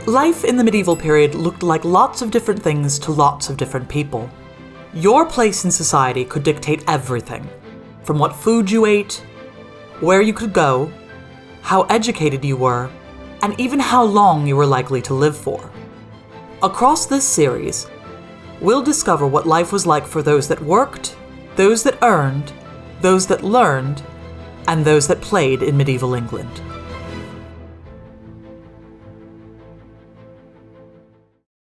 Life in the medieval period looked like lots of different things to lots of different people. Your place in society could dictate everything, from what food you ate, where you could go, how educated you were, and even how long you were likely to live for. Across this series, we'll discover what life was like for those that worked, those that earned, those that learned, and those that played in medieval England.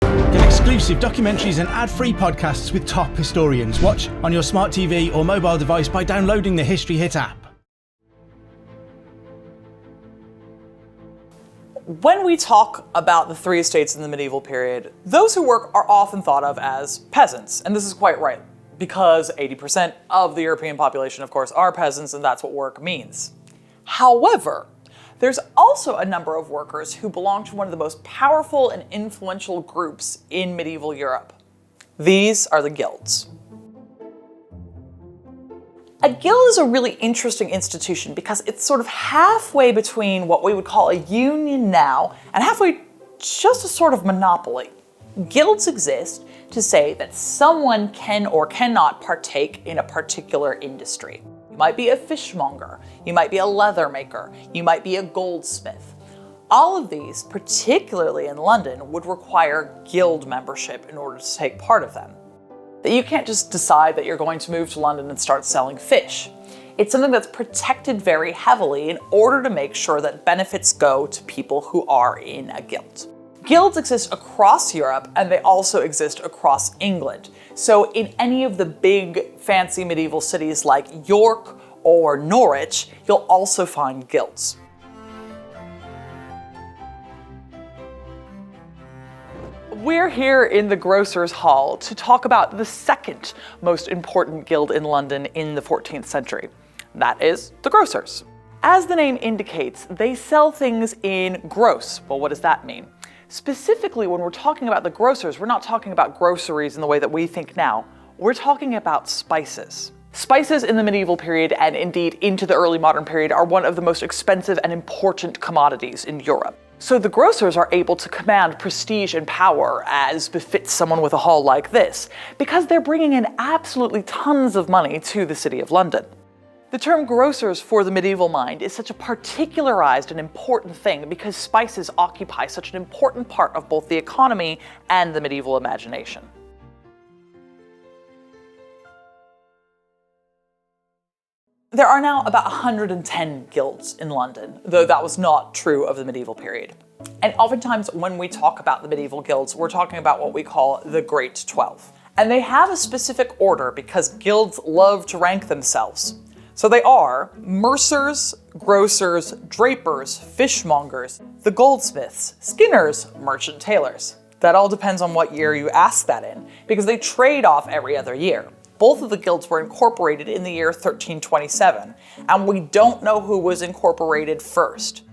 Get exclusive documentaries and ad-free podcasts with top historians. Watch on your smart TV or mobile device by downloading the History Hit app. When we talk about the three estates in the medieval period, those who work are often thought of as peasants, and this is quite right, because 80% of the European population, of course, are peasants, and that's what work means. However, there's also a number of workers who belong to one of the most powerful and influential groups in medieval Europe. These are the guilds. A guild is a really interesting institution because it's sort of halfway between what we would call a union now and halfway just a sort of monopoly. Guilds exist to say that someone can or cannot partake in a particular industry. You might be a fishmonger, you might be a leather maker, you might be a goldsmith. All of these, particularly in London, would require guild membership in order to take part of them. That you can't just decide that you're going to move to London and start selling fish. It's something that's protected very heavily in order to make sure that benefits go to people who are in a guild. Guilds exist across Europe, and they also exist across England. So in any of the big fancy medieval cities like York or Norwich, you'll also find guilds. We're here in the Grocers' Hall to talk about the second most important guild in London in the 14th century. That is the grocers. As the name indicates, they sell things in gross. Well, what does that mean? Specifically, when we're talking about the grocers, we're not talking about groceries in the way that we think now. We're talking about spices. Spices in the medieval period, and indeed into the early modern period, are one of the most expensive and important commodities in Europe. So the grocers are able to command prestige and power, as befits someone with a hall like this, because they're bringing in absolutely tons of money to the City of London. The term grocers for the medieval mind is such a particularized and important thing because spices occupy such an important part of both the economy and the medieval imagination. There are now about 110 guilds in London, though that was not true of the medieval period. And oftentimes when we talk about the medieval guilds, we're talking about what we call the Great 12. And they have a specific order because guilds love to rank themselves. So they are mercers, grocers, drapers, fishmongers, the goldsmiths, skinners, merchant tailors. That all depends on what year you ask that in, because they trade off every other year. Both of the guilds were incorporated in the year 1327, and we don't know who was incorporated first.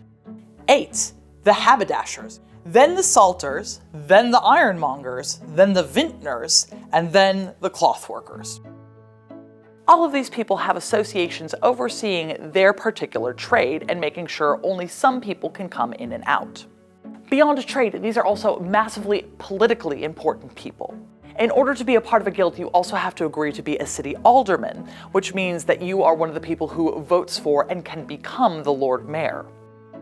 8. The haberdashers, then the salters, then the ironmongers, then the vintners, and then the clothworkers. All of these people have associations overseeing their particular trade and making sure only some people can come in and out. Beyond trade, these are also massively politically important people. In order to be a part of a guild, you also have to agree to be a city alderman, which means that you are one of the people who votes for and can become the Lord Mayor.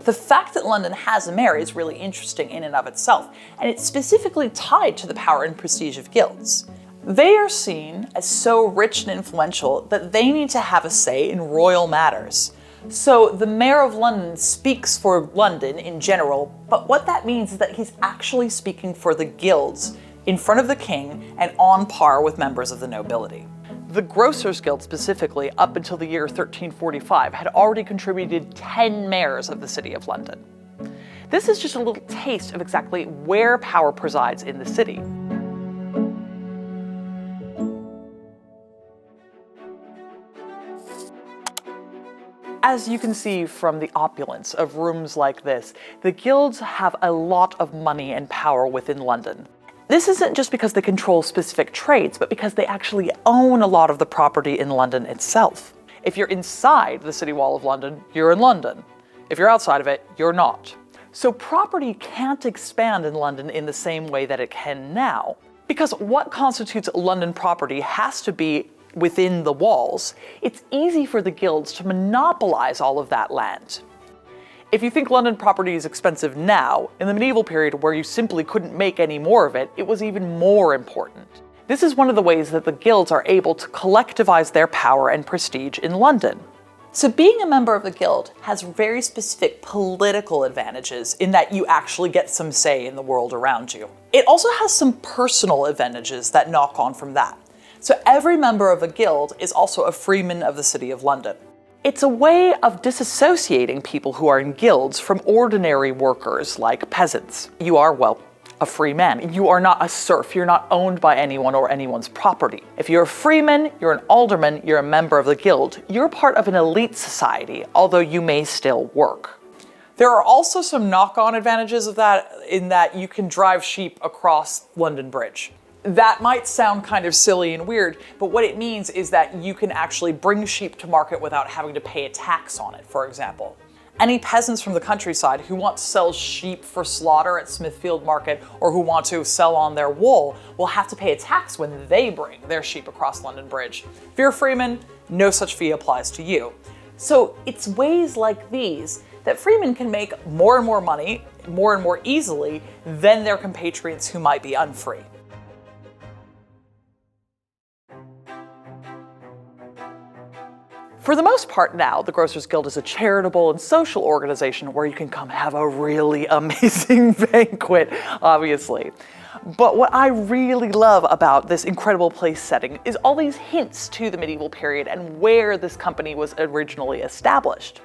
The fact that London has a mayor is really interesting in and of itself, and it's specifically tied to the power and prestige of guilds. They are seen as so rich and influential that they need to have a say in royal matters. So the Mayor of London speaks for London in general, but what that means is that he's actually speaking for the guilds in front of the king and on par with members of the nobility. The Grocers Guild specifically, up until the year 1345, had already contributed 10 mayors of the City of London. This is just a little taste of exactly where power presides in the city. As you can see from the opulence of rooms like this, the guilds have a lot of money and power within London. This isn't just because they control specific trades, but because they actually own a lot of the property in London itself. If you're inside the city wall of London, you're in London. If you're outside of it, you're not. So property can't expand in London in the same way that it can now, because what constitutes London property has to be within the walls. It's easy for the guilds to monopolize all of that land. If you think London property is expensive now, in the medieval period where you simply couldn't make any more of it, it was even more important. This is one of the ways that the guilds are able to collectivize their power and prestige in London. So being a member of the guild has very specific political advantages in that you actually get some say in the world around you. It also has some personal advantages that knock on from that. So every member of a guild is also a freeman of the City of London. It's a way of disassociating people who are in guilds from ordinary workers like peasants. You are, well, a free man. You are not a serf. You're not owned by anyone or anyone's property. If you're a freeman, you're an alderman, you're a member of the guild, you're part of an elite society, although you may still work. There are also some knock-on advantages of that in that you can drive sheep across London Bridge. That might sound kind of silly and weird, but what it means is that you can actually bring sheep to market without having to pay a tax on it, for example. Any peasants from the countryside who want to sell sheep for slaughter at Smithfield Market or who want to sell on their wool will have to pay a tax when they bring their sheep across London Bridge. If you're a freeman, no such fee applies to you. So it's ways like these that freemen can make more and more money, more and more easily than their compatriots who might be unfree. For the most part now, the Grocers Guild is a charitable and social organization where you can come have a really amazing banquet, obviously. But what I really love about this incredible place setting is all these hints to the medieval period and where this company was originally established.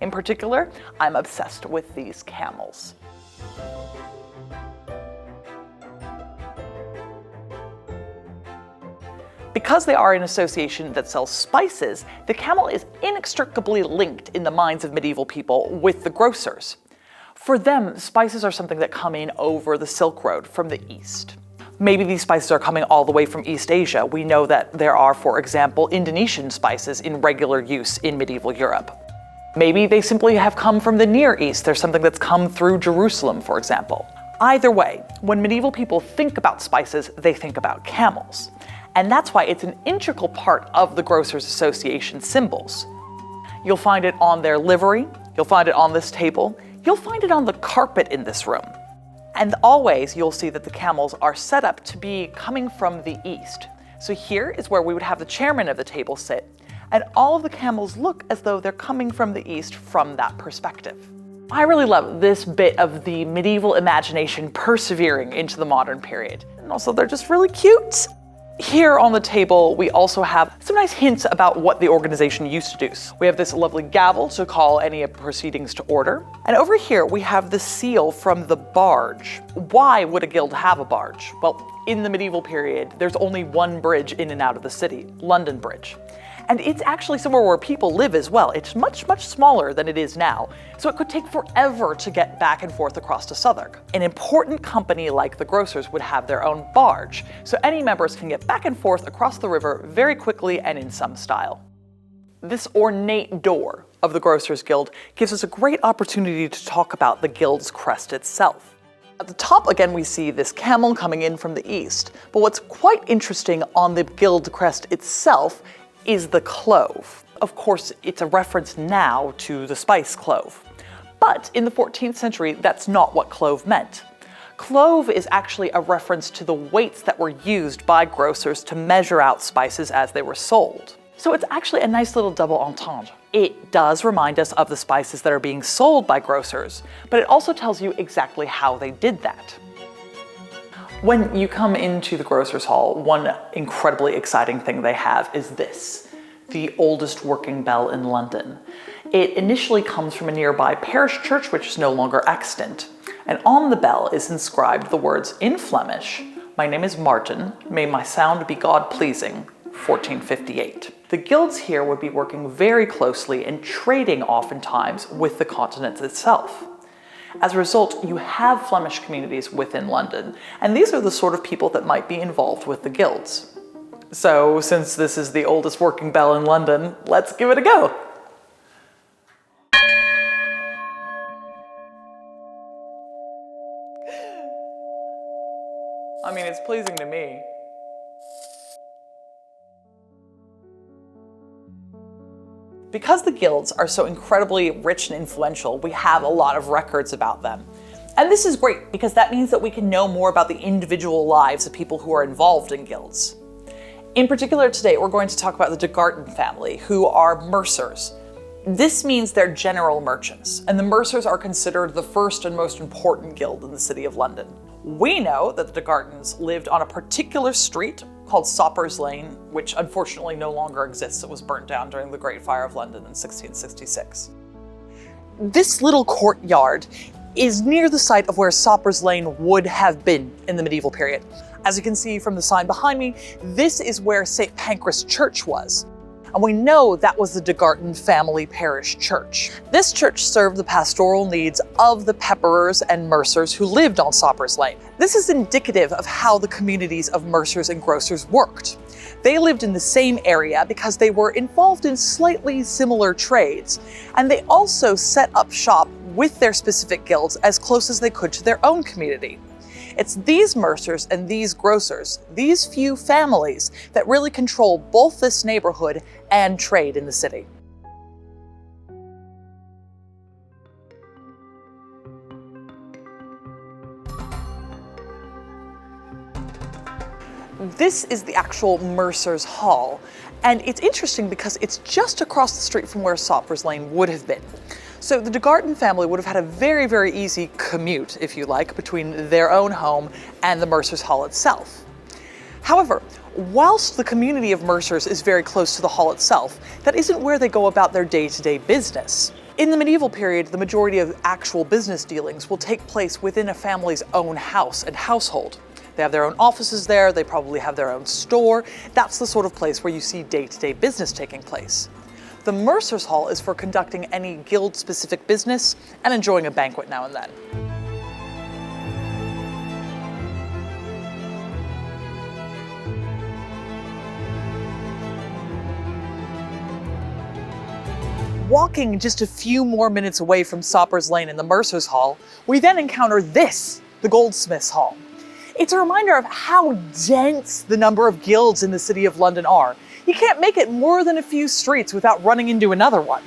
In particular, I'm obsessed with these camels. Because they are an association that sells spices, the camel is inextricably linked in the minds of medieval people with the grocers. For them, spices are something that come in over the Silk Road from the east. Maybe these spices are coming all the way from East Asia. We know that there are, for example, Indonesian spices in regular use in medieval Europe. Maybe they simply have come from the Near East. There's something that's come through Jerusalem, for example. Either way, when medieval people think about spices, they think about camels. And that's why it's an integral part of the Grocers Association symbols. You'll find it on their livery, you'll find it on this table, you'll find it on the carpet in this room. And always you'll see that the camels are set up to be coming from the east. So here is where we would have the chairman of the table sit, and all of the camels look as though they're coming from the east from that perspective. I really love this bit of the medieval imagination persevering into the modern period. And also they're just really cute. Here on the table, we also have some nice hints about what the organization used to do. We have this lovely gavel to call any proceedings to order. And over here, we have the seal from the barge. Why would a guild have a barge? Well, in the medieval period, there's only one bridge in and out of the city, London Bridge. And it's actually somewhere where people live as well. It's much, much smaller than it is now, so it could take forever to get back and forth across to Southwark. An important company like the Grocers would have their own barge, so any members can get back and forth across the river very quickly and in some style. This ornate door of the Grocers Guild gives us a great opportunity to talk about the guild's crest itself. At the top, again, we see this camel coming in from the east, but what's quite interesting on the guild crest itself is the clove. Of course, it's a reference now to the spice clove. But in the 14th century, that's not what clove meant. Clove is actually a reference to the weights that were used by grocers to measure out spices as they were sold. So it's actually a nice little double entendre. It does remind us of the spices that are being sold by grocers, but it also tells you exactly how they did that. When you come into the Grocers Hall, one incredibly exciting thing they have is this, the oldest working bell in London. It initially comes from a nearby parish church, which is no longer extant. And on the bell is inscribed the words in Flemish, "My name is Martin, may my sound be God-pleasing, 1458. The guilds here would be working very closely and trading oftentimes with the continent itself. As a result, you have Flemish communities within London, and these are the sort of people that might be involved with the guilds. So, since this is the oldest working bell in London, let's give it a go. I mean, it's pleasing to me. Because the guilds are so incredibly rich and influential, we have a lot of records about them. And this is great because that means that we can know more about the individual lives of people who are involved in guilds. In particular today, we're going to talk about the de Garten family, who are mercers. This means they're general merchants, and the mercers are considered the first and most important guild in the city of London. We know that the de Gartens lived on a particular street called Soppers Lane, which unfortunately no longer exists. It was burnt down during the Great Fire of London in 1666. This little courtyard is near the site of where Soppers Lane would have been in the medieval period. As you can see from the sign behind me, this is where St. Pancras Church was. And we know that was the de Garten family parish church. This church served the pastoral needs of the pepperers and mercers who lived on Soppers Lane. This is indicative of how the communities of mercers and grocers worked. They lived in the same area because they were involved in slightly similar trades, and they also set up shop with their specific guilds as close as they could to their own community. It's these mercers and these grocers, these few families, that really control both this neighborhood and trade in the city. This is the actual Mercer's Hall, and it's interesting because it's just across the street from where Soppers Lane would have been. So the de Garten family would have had a very, very easy commute, if you like, between their own home and the Mercer's Hall itself. However, whilst the community of mercers is very close to the hall itself, that isn't where they go about their day-to-day business. In the medieval period, the majority of actual business dealings will take place within a family's own house and household. They have their own offices there, they probably have their own store. That's the sort of place where you see day-to-day business taking place. The Mercer's Hall is for conducting any guild-specific business and enjoying a banquet now and then. Walking just a few more minutes away from Soppers Lane and the Mercer's Hall, we then encounter this, the Goldsmiths' Hall. It's a reminder of how dense the number of guilds in the City of London are. You can't make it more than a few streets without running into another one.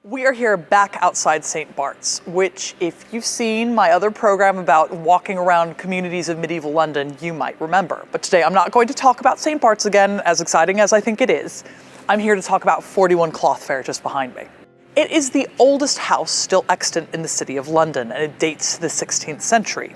We are here back outside St. Bart's, which, if you've seen my other program about walking around communities of medieval London, you might remember. But today I'm not going to talk about St. Bart's again, as exciting as I think it is. I'm here to talk about 41 Cloth Fair just behind me. It is the oldest house still extant in the City of London, and it dates to the 16th century.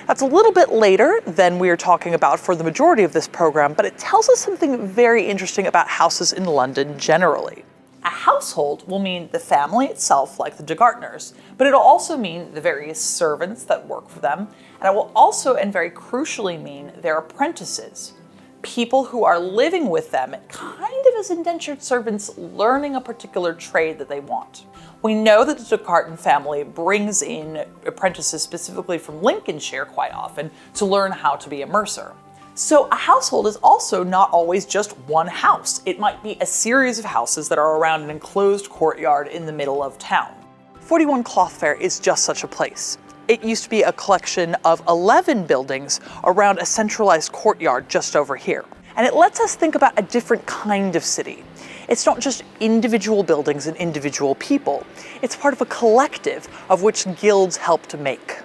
That's a little bit later than we are talking about for the majority of this program, but it tells us something very interesting about houses in London generally. A household will mean the family itself, like the de Garteners, but it'll also mean the various servants that work for them, and it will also, and very crucially, mean their apprentices. People who are living with them, kind of as indentured servants, learning a particular trade that they want. We know that the de Garten family brings in apprentices specifically from Lincolnshire quite often to learn how to be a mercer. So a household is also not always just one house. It might be a series of houses that are around an enclosed courtyard in the middle of town. 41 Cloth Fair is just such a place. It used to be a collection of 11 buildings around a centralized courtyard just over here. And it lets us think about a different kind of city. It's not just individual buildings and individual people. It's part of a collective of which guilds help to make.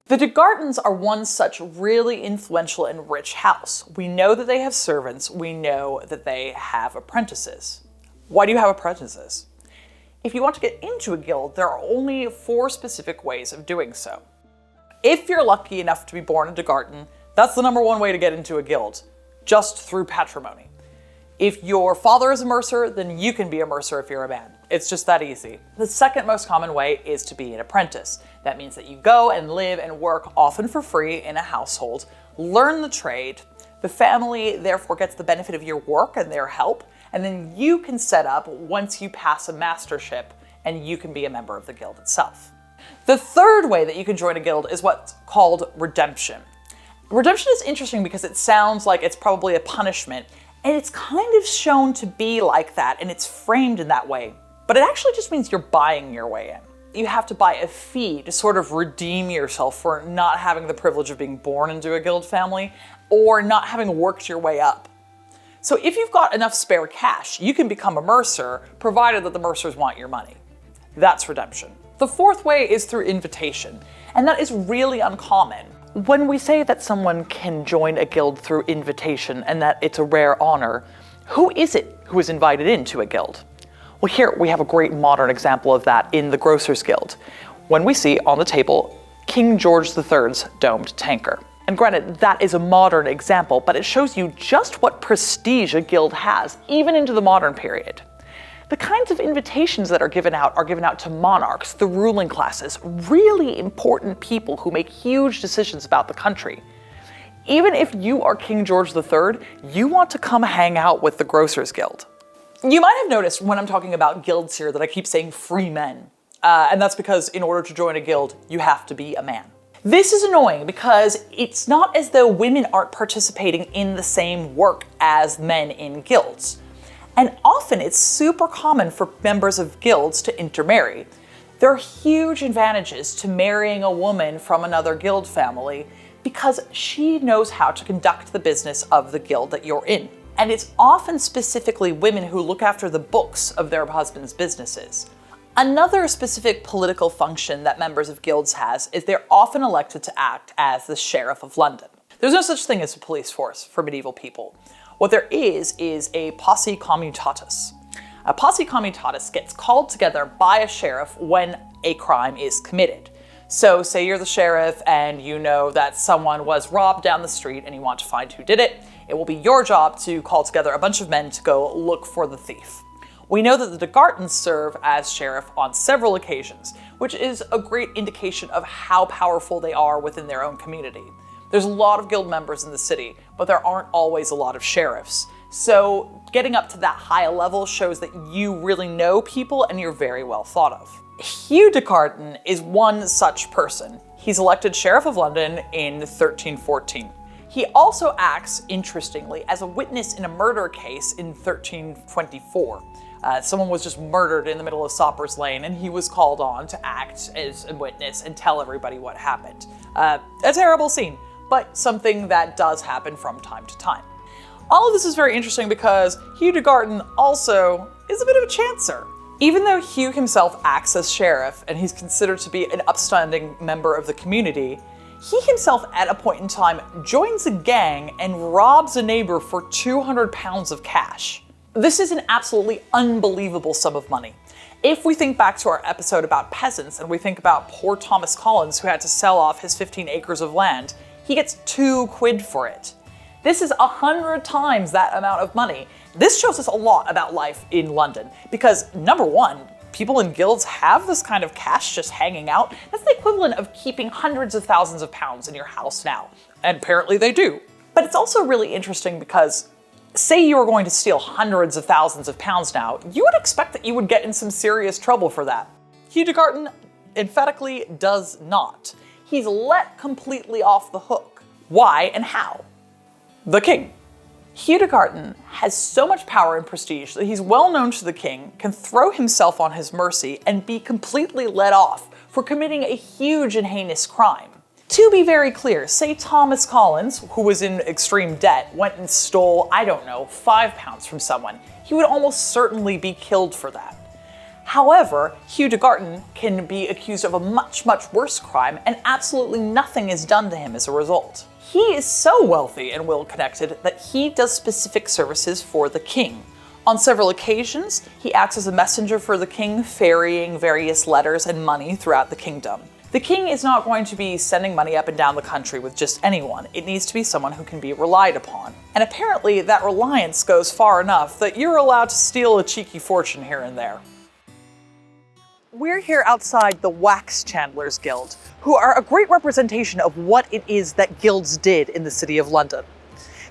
The de Gartens are one such really influential and rich house. We know that they have servants. We know that they have apprentices. Why do you have apprentices? If you want to get into a guild, there are only 4 specific ways of doing so. If you're lucky enough to be born a de Garten, that's the #1 way to get into a guild, just through patrimony. If your father is a mercer, then you can be a mercer if you're a man. It's just that easy. The second most common way is to be an apprentice. That means that you go and live and work, often for free, in a household, learn the trade. The family therefore gets the benefit of your work and their help, and then you can set up once you pass a mastership and you can be a member of the guild itself. The third way that you can join a guild is what's called redemption. Redemption is interesting because it sounds like it's probably a punishment, And it's kind of shown to be like that, and it's framed in that way. But it actually just means you're buying your way in. You have to buy a fee to sort of redeem yourself for not having the privilege of being born into a guild family or not having worked your way up. So if you've got enough spare cash, you can become a mercer, provided that the mercers want your money. That's redemption. The fourth way is through invitation, and that is really uncommon. When we say that someone can join a guild through invitation and that it's a rare honor, who is it who is invited into a guild? Well, here we have a great modern example of that in the Grocers Guild, when we see on the table King George III's domed tanker. And granted, that is a modern example, but it shows you just what prestige a guild has, even into the modern period. The kinds of invitations that are given out to monarchs, the ruling classes, really important people who make huge decisions about the country. Even if you are King George III, you want to come hang out with the Grocers Guild. You might have noticed when I'm talking about guilds here that I keep saying free men. And that's because in order to join a guild, you have to be a man. This is annoying because it's not as though women aren't participating in the same work as men in guilds. And often it's super common for members of guilds to intermarry. There are huge advantages to marrying a woman from another guild family because she knows how to conduct the business of the guild that you're in. And it's often specifically women who look after the books of their husbands' businesses. Another specific political function that members of guilds has is they're often elected to act as the Sheriff of London. There's no such thing as a police force for medieval people. What there is a posse comitatus. A posse comitatus gets called together by a sheriff when a crime is committed. So say you're the sheriff and you know that someone was robbed down the street and you want to find who did it. It will be your job to call together a bunch of men to go look for the thief. We know that the Degartons serve as sheriff on several occasions, which is a great indication of how powerful they are within their own community. There's a lot of guild members in the city, but there aren't always a lot of sheriffs. So getting up to that high level shows that you really know people and you're very well thought of. Hugh Degarton is one such person. He's elected Sheriff of London in 1314. He also acts, interestingly, as a witness in a murder case in 1324. Someone was just murdered in the middle of Soppers Lane and he was called on to act as a witness and tell everybody what happened. A terrible scene, but something that does happen from time to time. All of this is very interesting because Hugh Degarton also is a bit of a chancer. Even though Hugh himself acts as sheriff and he's considered to be an upstanding member of the community, he himself at a point in time joins a gang and robs a neighbor for 200 pounds of cash. This is an absolutely unbelievable sum of money. If we think back to our episode about peasants and we think about poor Thomas Collins who had to sell off his 15 acres of land, he gets 2 quid for it. This is 100 times that amount of money. This shows us a lot about life in London because, number one, people in guilds have this kind of cash just hanging out. That's the equivalent of keeping hundreds of thousands of pounds in your house now. And apparently they do. But it's also really interesting because say you were going to steal hundreds of thousands of pounds now, you would expect that you would get in some serious trouble for that. Hugh Degarton emphatically does not. He's let completely off the hook. Why and how? The king. Hugh Degarton has so much power and prestige that he's well known to the king, can throw himself on his mercy, and be completely let off for committing a huge and heinous crime. To be very clear, say Thomas Collins, who was in extreme debt, went and stole, I don't know, 5 pounds from someone. He would almost certainly be killed for that. However, Hugh Degarton can be accused of a much, much worse crime and absolutely nothing is done to him as a result. He is so wealthy and well-connected that he does specific services for the king. On several occasions, he acts as a messenger for the king, ferrying various letters and money throughout the kingdom. The king is not going to be sending money up and down the country with just anyone. It needs to be someone who can be relied upon. And apparently that reliance goes far enough that you're allowed to steal a cheeky fortune here and there. We're here outside the Wax Chandlers Guild, who are a great representation of what it is that guilds did in the City of London.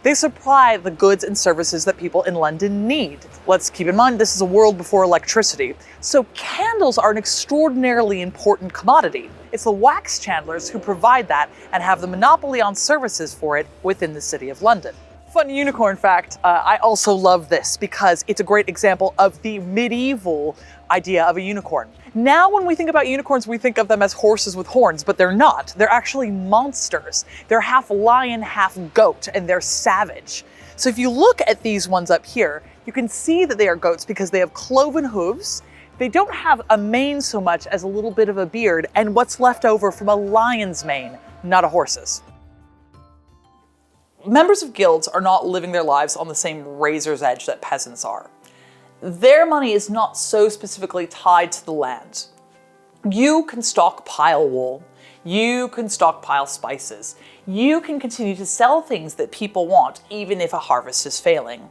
They supply the goods and services that people in London need. Let's keep in mind this is a world before electricity, so candles are an extraordinarily important commodity. It's the wax chandlers who provide that and have the monopoly on services for it within the City of London. Fun unicorn fact, I also love this because it's a great example of the medieval idea of a unicorn. Now when we think about unicorns, we think of them as horses with horns, but they're not. They're actually monsters. They're half lion, half goat, and they're savage. So if you look at these ones up here, you can see that they are goats because they have cloven hooves. They don't have a mane so much as a little bit of a beard and what's left over from a lion's mane, not a horse's. Members of guilds are not living their lives on the same razor's edge that peasants are. Their money is not so specifically tied to the land. You can stockpile wool. You can stockpile spices. You can continue to sell things that people want, even if a harvest is failing.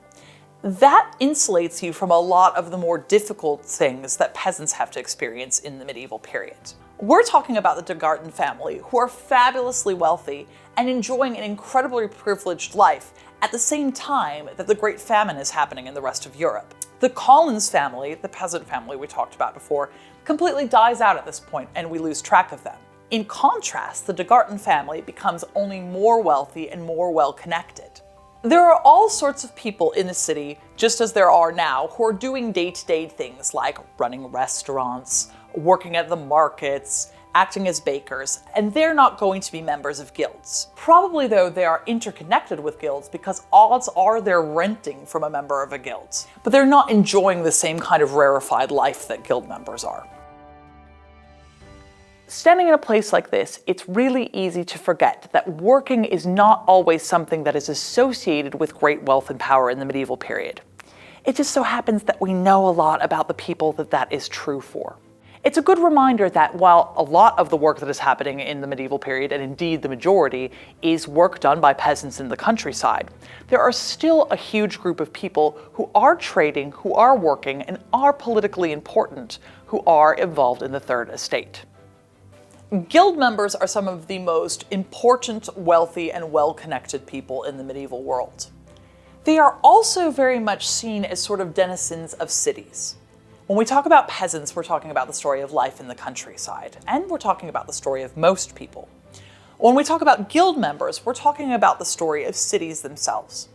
That insulates you from a lot of the more difficult things that peasants have to experience in the medieval period. We're talking about the de Garten family, who are fabulously wealthy and enjoying an incredibly privileged life at the same time that the Great Famine is happening in the rest of Europe. The Collins family, the peasant family we talked about before, completely dies out at this point and we lose track of them. In contrast, the de Garten family becomes only more wealthy and more well-connected. There are all sorts of people in the city, just as there are now, who are doing day-to-day things like running restaurants, working at the markets, acting as bakers, and they're not going to be members of guilds. Probably though they are interconnected with guilds because odds are they're renting from a member of a guild. But they're not enjoying the same kind of rarefied life that guild members are. Standing in a place like this, it's really easy to forget that working is not always something that is associated with great wealth and power in the medieval period. It just so happens that we know a lot about the people that is true for. It's a good reminder that while a lot of the work that is happening in the medieval period, and indeed the majority, is work done by peasants in the countryside, there are still a huge group of people who are trading, who are working, and are politically important, who are involved in the Third Estate. Guild members are some of the most important, wealthy, and well-connected people in the medieval world. They are also very much seen as sort of denizens of cities. When we talk about peasants, we're talking about the story of life in the countryside, and we're talking about the story of most people. When we talk about guild members, we're talking about the story of cities themselves.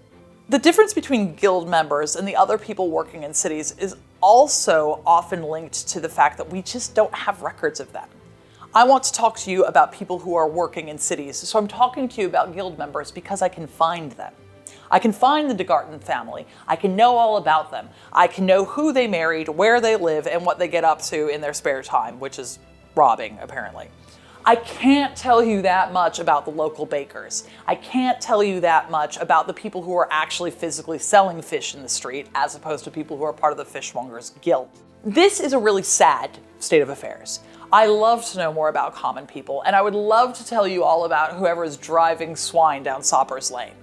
The difference between guild members and the other people working in cities is also often linked to the fact that we just don't have records of them. I want to talk to you about people who are working in cities, so I'm talking to you about guild members because I can find them. I can find the de Garten family. I can know all about them. I can know who they married, where they live, and what they get up to in their spare time, which is robbing, apparently. I can't tell you that much about the local bakers. I can't tell you that much about the people who are actually physically selling fish in the street, as opposed to people who are part of the fishmongers guild. This is a really sad state of affairs. I love to know more about common people, and I would love to tell you all about whoever is driving swine down Soppers Lane.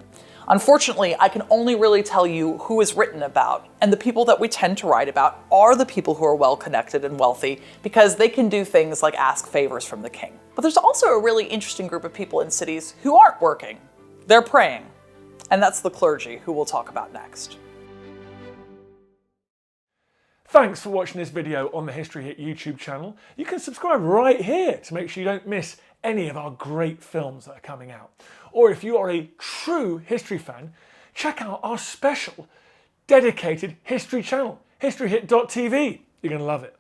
Unfortunately, I can only really tell you who is written about, and the people that we tend to write about are the people who are well-connected and wealthy because they can do things like ask favors from the king. But there's also a really interesting group of people in cities who aren't working. They're praying, and that's the clergy, who we'll talk about next. Thanks for watching this video on the History Hit YouTube channel. You can subscribe right here to make sure you don't miss any of our great films that are coming out. Or if you are a true history fan, check out our special dedicated history channel, historyhit.tv. You're going to love it.